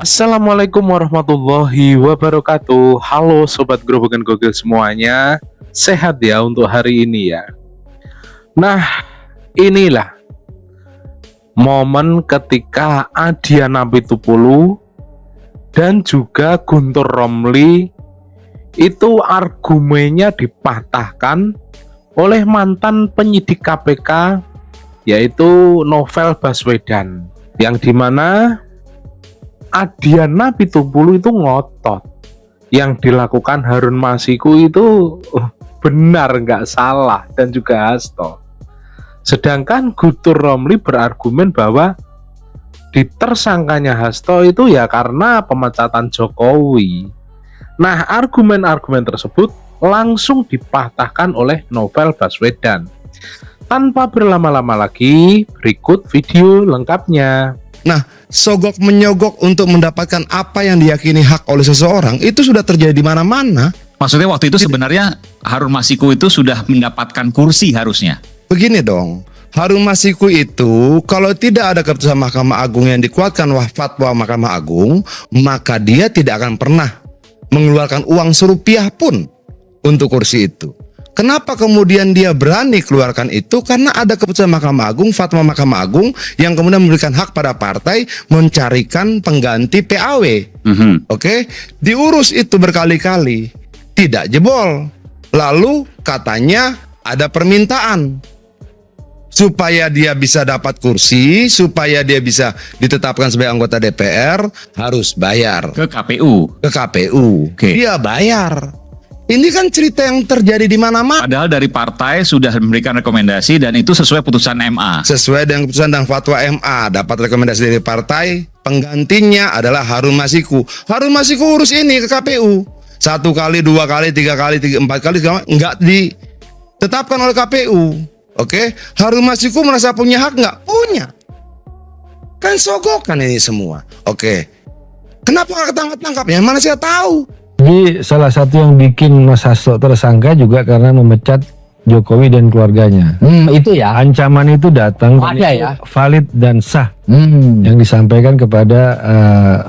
Assalamualaikum warahmatullahi wabarakatuh. Halo Sobat Grobogan Gokil semuanya. Sehat ya untuk hari ini ya. Nah, inilah momen ketika Adiana Pitupulu dan juga Guntur Romli itu argumennya dipatahkan oleh mantan penyidik KPK yaitu Novel Baswedan, yang dimana Adiana Pitupulu itu ngotot yang dilakukan Harun Masiku itu benar, nggak salah, dan juga Hasto. Sedangkan Guntur Romli berargumen bahwa ditersangkanya Hasto itu ya karena pemecatan Jokowi. Nah, argumen-argumen tersebut langsung dipatahkan oleh Novel Baswedan. Tanpa berlama-lama lagi, berikut video lengkapnya. Nah, sogok menyogok untuk mendapatkan apa yang diyakini hak oleh seseorang itu sudah terjadi di mana-mana. Maksudnya waktu itu sebenarnya Harun Masiku itu sudah mendapatkan kursi harusnya. Begini dong, Harun Masiku itu kalau tidak ada keputusan Mahkamah Agung yang dikuatkan fatwa Mahkamah Agung, maka dia tidak akan pernah mengeluarkan uang serupiah pun untuk kursi itu. Kenapa kemudian dia berani keluarkan itu? Karena ada keputusan Mahkamah Agung, fatwa Mahkamah Agung yang kemudian memberikan hak pada partai mencarikan pengganti PAW. Oke, diurus itu berkali-kali, tidak jebol. Lalu katanya ada permintaan supaya dia bisa dapat kursi, supaya dia bisa ditetapkan sebagai anggota DPR harus bayar Ke KPU. ke KPU. Oke. Dia bayar. Ini kan cerita yang terjadi di mana-mana. Padahal dari partai sudah memberikan rekomendasi dan itu sesuai putusan MA. Sesuai dengan keputusan dan fatwa MA, dapat rekomendasi dari partai, penggantinya adalah Harun Masiku. Harun Masiku urus ini ke KPU. 1 kali, 2 kali, 3 kali, 4 kali, enggak ditetapkan oleh KPU. Oke, Harun Masiku merasa punya hak nggak? Punya. Kan sogokan ini semua. Oke, kenapa nggak ketangkap-tangkap? Ya mana saya tahu. Jadi salah satu yang bikin Mas Hasto tersangka juga karena memecat Jokowi dan keluarganya. Itu ya. Ancaman itu datang dan Ada itu ya? valid dan sah yang disampaikan kepada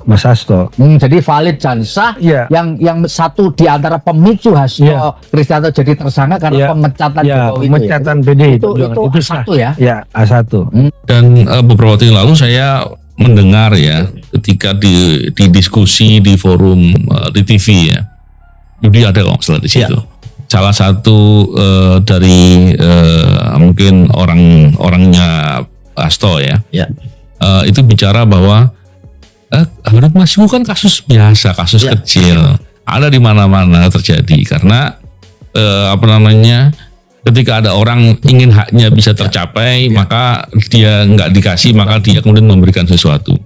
Mas Hasto. Jadi valid dan sah. Iya. Yang satu di antara pemicu Hasto Kristianto jadi tersangka karena pemecatan Jokowi pemecatan itu. PDI Itu sah. satu ya. Ya, A1. Dan beberapa waktu yang lalu saya mendengar ya ketika di diskusi di forum di TV ya, Yudi ada kok salah di situ. Salah satu dari mungkin orangnya Hasto ya, itu bicara bahwa Harun Masiku kan kasus biasa, kasus kecil, ada di mana-mana terjadi karena ketika ada orang ingin haknya bisa tercapai, maka dia nggak dikasih, maka dia kemudian memberikan sesuatu.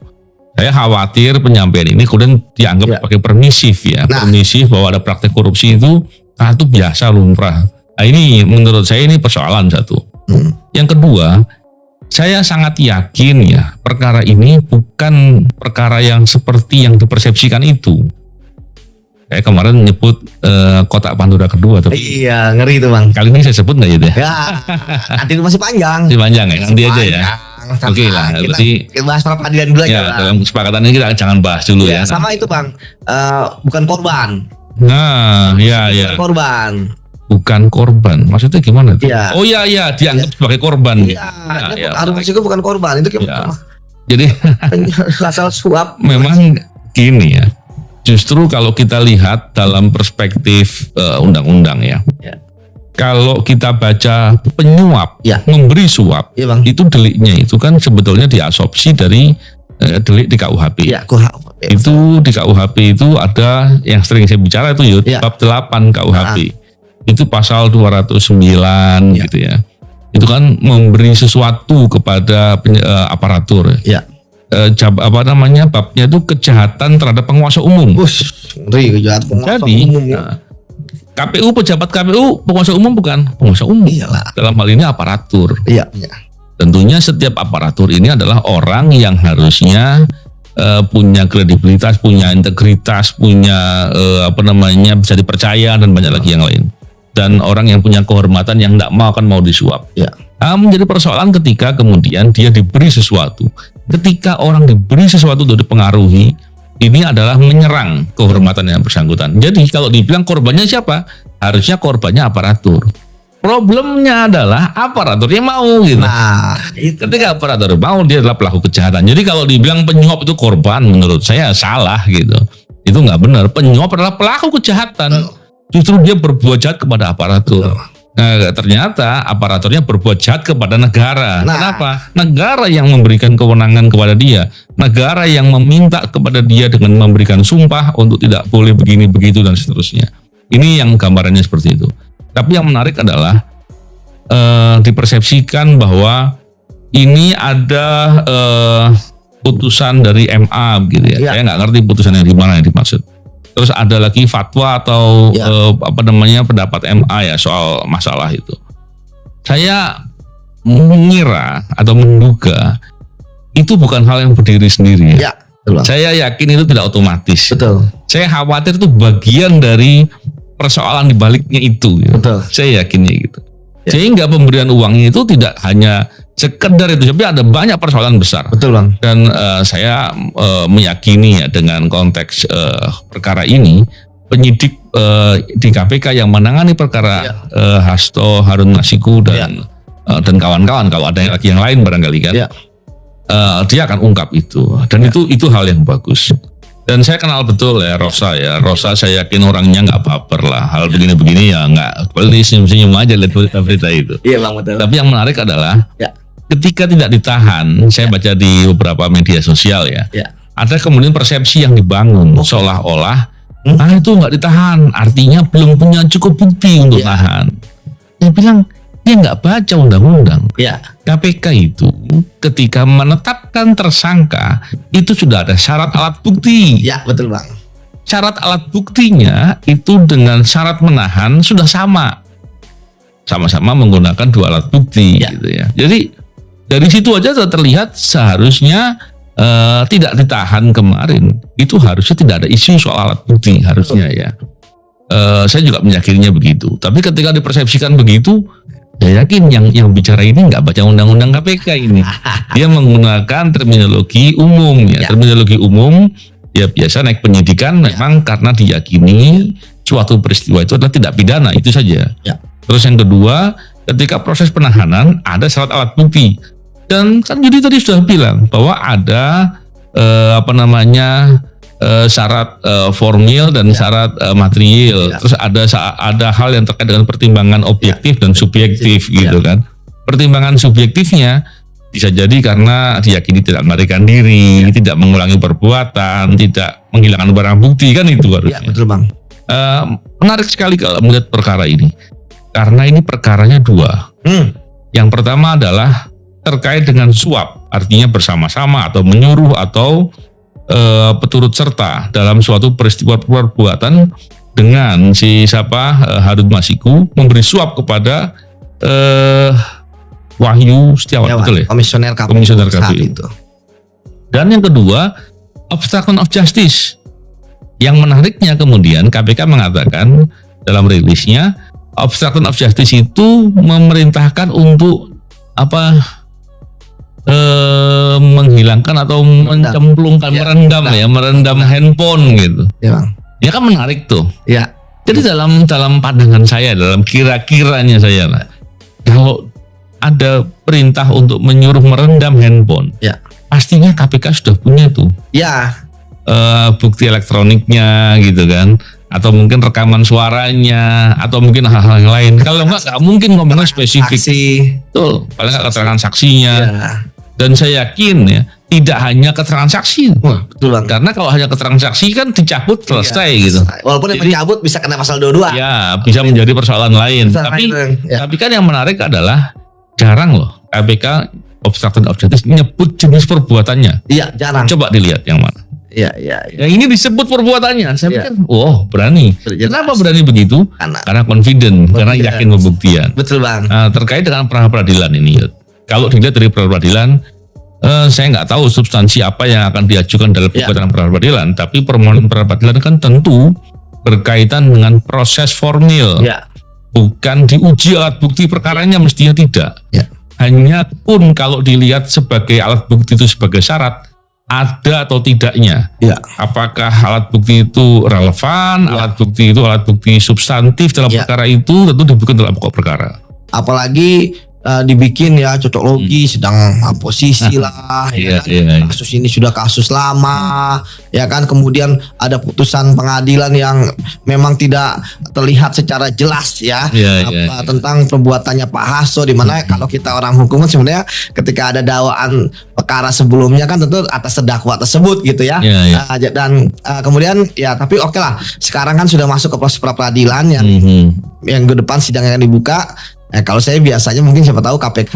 Saya khawatir penyampaian ini kemudian dianggap pakai permisif ya, permisif bahwa ada praktek korupsi itu biasa lumrah. Nah, ini menurut saya ini persoalan satu. Yang kedua, saya sangat yakin ya perkara ini bukan perkara yang seperti yang dipersepsikan itu. Kayak kemarin nyebut kotak Pandora kedua tuh. Iya, ngeri itu Bang. Kali ini saya sebut nggak gitu ya? Ya, nanti masih panjang. Masih panjang ya, nanti aja ya. Oke lah, berarti kita bahas peradilan dulu aja. Ya, dalam kesepakatan ini kita jangan bahas dulu ya. Sama itu Bang, bukan korban. Nah, ya. Korban. Bukan korban, maksudnya gimana tuh? Iya. Oh iya, dianggap sebagai korban. Iya, Harun Masiku bukan korban, itu Jadi asal suap. memang gini ya. Justru kalau kita lihat dalam perspektif undang-undang ya. Kalau kita baca penyuap, memberi suap, itu deliknya itu kan sebetulnya diasopsi dari delik di KUHP. Iya, KUHP. Itu di KUHP itu ada yang sering saya bicara itu bab 8 KUHP. Itu pasal 209 gitu ya. Itu kan memberi sesuatu kepada aparatur. Iya. Babnya itu kejahatan terhadap penguasa umum. Kejahatan penguasa umum. KPU, pejabat KPU, penguasa umum bukan penguasa umum. Iyalah. Dalam hal ini aparatur. Iya. Tentunya setiap aparatur ini adalah orang yang harusnya punya kredibilitas, punya integritas, punya bisa dipercaya dan banyak lagi yang lain. Dan orang yang punya kehormatan yang tidak mau disuap. Menjadi persoalan ketika kemudian dia diberi sesuatu. Ketika orang diberi sesuatu untuk dipengaruhi, ini adalah menyerang kehormatan yang bersangkutan. Jadi kalau dibilang korbannya siapa? Harusnya korbannya aparatur. Problemnya adalah aparaturnya mau gitu. Nah, Ketika aparatur mau, dia adalah pelaku kejahatan. Jadi kalau dibilang penyuap itu korban, menurut saya salah gitu. Itu nggak benar. Penyuap adalah pelaku kejahatan. Justru dia berbuat jahat kepada aparatur. Nah, ternyata aparaturnya berbuat jahat kepada negara. Nah. Kenapa? Negara yang memberikan kewenangan kepada dia. Negara yang meminta kepada dia dengan memberikan sumpah untuk tidak boleh begini, begitu, dan seterusnya. Ini yang gambarannya seperti itu. Tapi yang menarik adalah dipersepsikan bahwa ini ada putusan dari MA gitu ya. Ya. Saya nggak ngerti putusan yang di mana yang dimaksud. Terus ada lagi fatwa atau Ya. pendapat MA ya soal masalah itu. Saya mengira atau menduga itu bukan hal yang berdiri sendiri. ya, betul Bang. Saya yakin itu tidak otomatis. Betul. Saya khawatir itu bagian dari persoalan dibaliknya itu. Ya. Betul. Saya yakinnya gitu. Ya. Sehingga pemberian uangnya itu tidak hanya sekedar itu, tapi ada banyak persoalan besar. Betul Bang. Dan saya meyakini ya dengan konteks perkara ini, penyidik di KPK yang menangani perkara Hasto, Harun Masiku dan kawan-kawan, kalau ada lagi yang lain barangkali kan, Ya. dia akan ungkap itu. Dan itu hal yang bagus. Dan saya kenal betul ya Rosa ya. Rosa saya yakin orangnya nggak baper lah. Hal begini-begini ya nggak. Boleh senyum-senyum aja lihat berita itu. Iya Bang, betul. Tapi yang menarik adalah Ya. ketika tidak ditahan, saya baca di beberapa media sosial ya, Ya. ada kemudian persepsi yang dibangun seolah-olah, itu nggak ditahan, artinya belum punya cukup bukti untuk Ya. tahan. Saya bilang dia nggak baca undang-undang. Ya. KPK itu ketika menetapkan tersangka itu sudah ada syarat alat bukti. Ya, betul Bang. Syarat alat buktinya itu dengan syarat menahan sudah sama-sama menggunakan dua alat bukti Ya. gitu ya. Jadi dari situ aja sudah terlihat seharusnya tidak ditahan kemarin itu harusnya tidak ada isu soal alat bukti harusnya ya. Saya juga meyakininya begitu. Tapi ketika dipersepsikan begitu, saya yakin yang bicara ini nggak baca undang-undang KPK ini. Dia menggunakan terminologi umum ya. Terminologi umum ya biasa naik penyidikan memang karena diyakini suatu peristiwa itu adalah tidak pidana, itu saja. Ya. Terus yang kedua, ketika proses penahanan ada syarat alat bukti. Dan kan Yudi tadi sudah bilang bahwa ada syarat formil dan syarat material. Ya. Terus ada hal yang terkait dengan pertimbangan objektif dan subjektif gitu kan. Pertimbangan subjektifnya bisa jadi karena diyakini tidak melarikan diri, tidak mengulangi perbuatan, tidak menghilangkan barang bukti kan itu Ya, harusnya. betul Bang. Menarik sekali kalau melihat perkara ini. Karena ini perkaranya dua. Yang pertama adalah terkait dengan suap, artinya bersama-sama atau menyuruh atau peturut serta dalam suatu peristiwa perbuatan dengan Harun Masiku memberi suap kepada Wahyu Setiawan, Ya, betul ya? Komisioner KPU. Komisioner saat KPU. itu. Dan yang kedua, obstruction of justice. Yang menariknya kemudian KPK mengatakan dalam rilisnya, obstruction of justice itu memerintahkan untuk menghilangkan atau mencemplungkan, merendam handphone gitu. Ya Bang. Ya kan menarik tuh. Ya. Jadi dalam pandangan saya, dalam kira-kiranya saya lah, kalau ada perintah untuk menyuruh merendam handphone, Ya. pastinya KPK sudah punya tuh Ya. bukti elektroniknya gitu kan, atau mungkin rekaman suaranya, atau mungkin hal-hal yang lain. Kalau nggak mungkin ngomongnya spesifik. Saksi. Betul, paling nggak keterangan saksinya. Ya. Dan saya yakin ya, tidak hanya keterangan saksi. Wah, betul Bang. Karena kalau hanya keterangan saksi kan dicabut selesai gitu. Walaupun yang Jadi- mencabut bisa kena pasal 22. Ya, bisa menjadi persoalan lain. Pasal Tapi lain, ya. tapi kan yang menarik adalah jarang loh KPK obstruction of justice nyebut jenis perbuatannya. Iya, jarang. Coba dilihat yang mana. Iya, iya, iya. Yang ini disebut perbuatannya. Saya Iya. pikir, berani. Jelas. Kenapa berani begitu? Karena confident, karena yakin pembuktian. Betul Bang. Nah, terkait dengan pra peradilan ini, kalau dilihat dari pra peradilan, saya nggak tahu substansi apa yang akan diajukan dalam gugatan pra peradilan, tapi permohonan pra peradilan kan tentu berkaitan dengan proses formil, Ya. bukan diuji alat bukti perkaranya, mestinya tidak. Ya. Hanya pun kalau dilihat sebagai alat bukti itu sebagai syarat, ada atau tidaknya. Ya. Apakah alat bukti itu relevan, alat bukti itu alat bukti substantif dalam Ya. perkara itu tentu dibutuhkan dalam pokok perkara. Apalagi dibikin ya cocok logi, sedang posisi lah, ya kan? Iya. Kasus ini sudah kasus lama, ya kan. Kemudian ada putusan pengadilan yang memang tidak terlihat secara jelas ya, Iya. tentang perbuatannya Pak Hasto, di mana kalau kita orang hukum kan sebenarnya ketika ada dakwaan perkara sebelumnya kan tentu atas terdakwa tersebut gitu ya. Iya. Dan kemudian ya tapi oke lah, sekarang kan sudah masuk ke proses pra peradilan yang ke depan sidang akan dibuka. Kalau saya biasanya mungkin siapa tahu KPK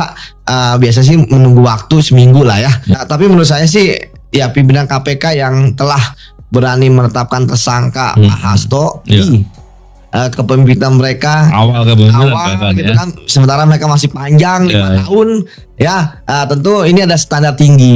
biasa sih menunggu waktu seminggu lah ya. Nah, tapi menurut saya sih ya pimpinan KPK yang telah berani menetapkan tersangka Pak Hasto di kepemimpinan mereka Awal kepemimpinan awal gitu ya. kan, sementara mereka masih panjang 5 Ya. tahun ya, tentu ini ada standar tinggi.